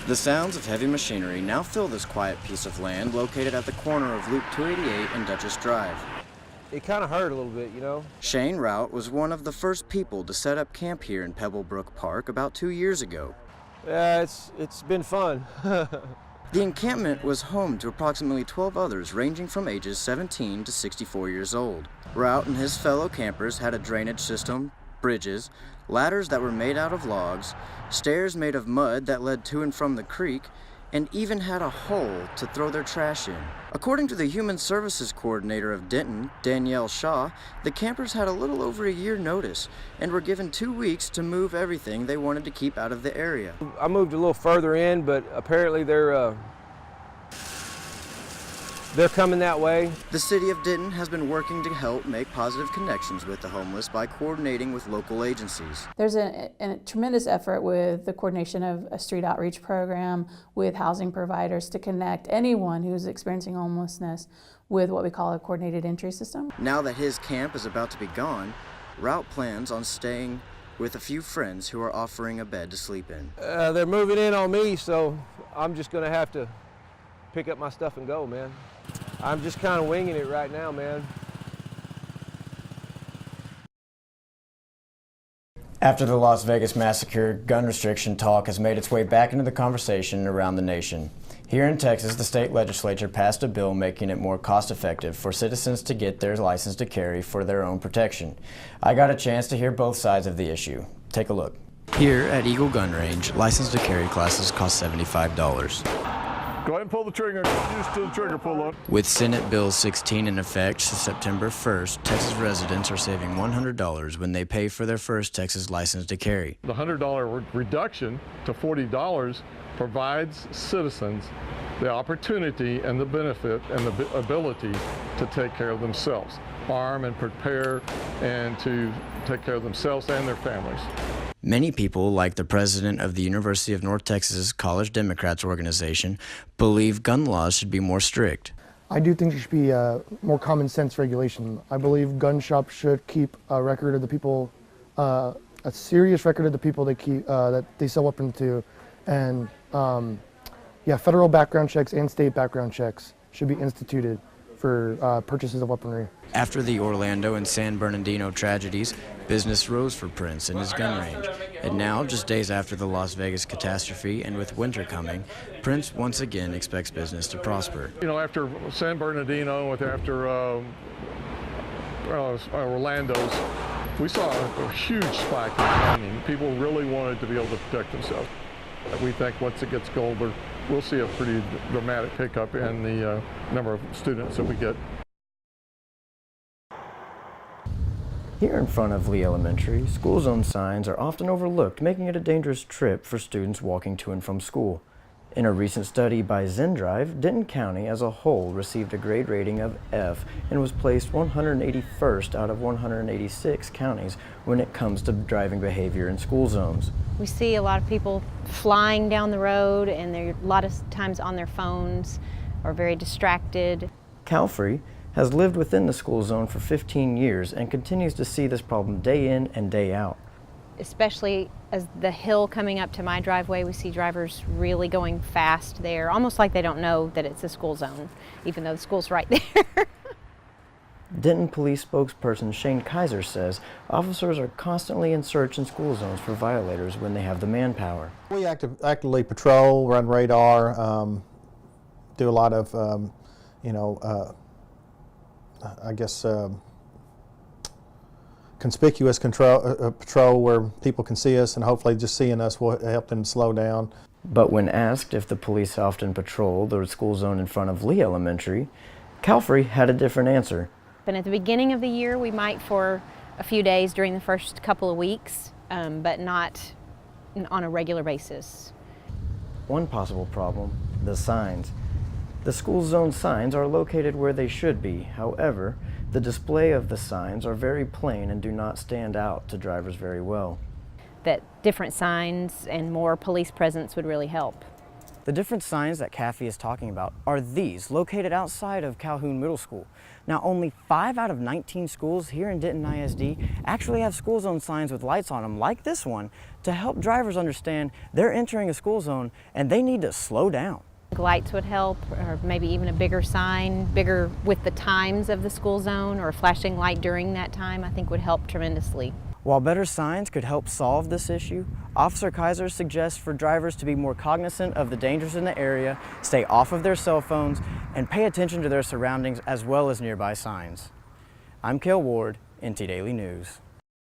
The sounds of heavy machinery now fill this quiet piece of land located at the corner of Loop 288 and Dutchess Drive. It kind of hurt a little bit, you know? Shane Rout was one of the first people to set up camp here in Pebblebrook Park about 2 years ago. Yeah, it's been fun. The encampment was home to approximately 12 others ranging from ages 17 to 64 years old. Rout and his fellow campers had a drainage system, bridges, ladders that were made out of logs, stairs made of mud that led to and from the creek, and even had a hole to throw their trash in. According to the Human Services Coordinator of Denton, Danielle Shaw, the campers had a little over a year notice and were given 2 weeks to move everything they wanted to keep out of the area. I moved a little further in, but apparently they're coming that way. The city of Denton has been working to help make positive connections with the homeless by coordinating with local agencies. There's a tremendous effort with the coordination of a street outreach program with housing providers to connect anyone who's experiencing homelessness with what we call a coordinated entry system. Now that his camp is about to be gone, Rout plans on staying with a few friends who are offering a bed to sleep in. They're moving in on me, so I'm just gonna have to pick up my stuff and go, man. I'm just kind of winging it right now, man. After the Las Vegas massacre, gun restriction talk has made its way back into the conversation around the nation. Here in Texas, the state legislature passed a bill making it more cost-effective for citizens to get their license to carry for their own protection. I got a chance to hear both sides of the issue. Take a look. Here at Eagle Gun Range, license to carry classes cost $75. Go ahead and pull the trigger. Get used to the trigger pull up. With Senate Bill 16 in effect September 1st, Texas residents are saving $100 when they pay for their first Texas license to carry. The $100 reduction to $40 provides citizens the opportunity and the benefit and the ability to take care of themselves, arm and prepare, and to take care of themselves and their families. Many people, like the president of the University of North Texas College Democrats organization, believe gun laws should be more strict. I do think there should be more common sense regulation. I believe gun shops should keep a record of the people, a serious record of the people they keep, that they sell weapons to, and yeah, federal background checks and state background checks should be instituted for purchases of weaponry. After the Orlando and San Bernardino tragedies, business rose for Prince and his gun range. And now, just days after the Las Vegas catastrophe and with winter coming, Prince once again expects business to prosper. You know, after San Bernardino, after Orlando's, we saw a huge spike in hunting. People really wanted to be able to protect themselves. We think once it gets colder, we'll see a pretty dramatic pickup in the number of students that we get. Here in front of Lee Elementary, school zone signs are often overlooked, making it a dangerous trip for students walking to and from school. In a recent study by ZenDrive, Denton County as a whole received a grade rating of F and was placed 181st out of 186 counties when it comes to driving behavior in school zones. We see a lot of people flying down the road, and they're a lot of times on their phones or very distracted. Calfrey has lived within the school zone for 15 years and continues to see this problem day in and day out. Especially as the hill coming up to my driveway, we see drivers really going fast there, almost like they don't know that it's a school zone, even though the school's right there. Denton Police spokesperson Shane Kaiser says officers are constantly in search in school zones for violators when they have the manpower. We actively patrol, run radar, do a lot of, conspicuous patrol where people can see us, and hopefully just seeing us will help them slow down. But when asked if the police often patrol the school zone in front of Lee Elementary, Calfrey had a different answer. And at the beginning of the year, we might for a few days during the first couple of weeks, but not on a regular basis. One possible problem, the signs. The school zone signs are located where they should be. However, the display of the signs are very plain and do not stand out to drivers very well. That different signs and more police presence would really help. The different signs that Kathy is talking about are these, located outside of Calhoun Middle School. Now, only 5 out of 19 schools here in Denton ISD actually have school zone signs with lights on them, like this one, to help drivers understand they're entering a school zone and they need to slow down. Lights would help, or maybe even a bigger sign, bigger with the times of the school zone, or a flashing light during that time, I think would help tremendously. While better signs could help solve this issue, Officer Kaiser suggests for drivers to be more cognizant of the dangers in the area, stay off of their cell phones, and pay attention to their surroundings as well as nearby signs. I'm Kale Ward, NT Daily News.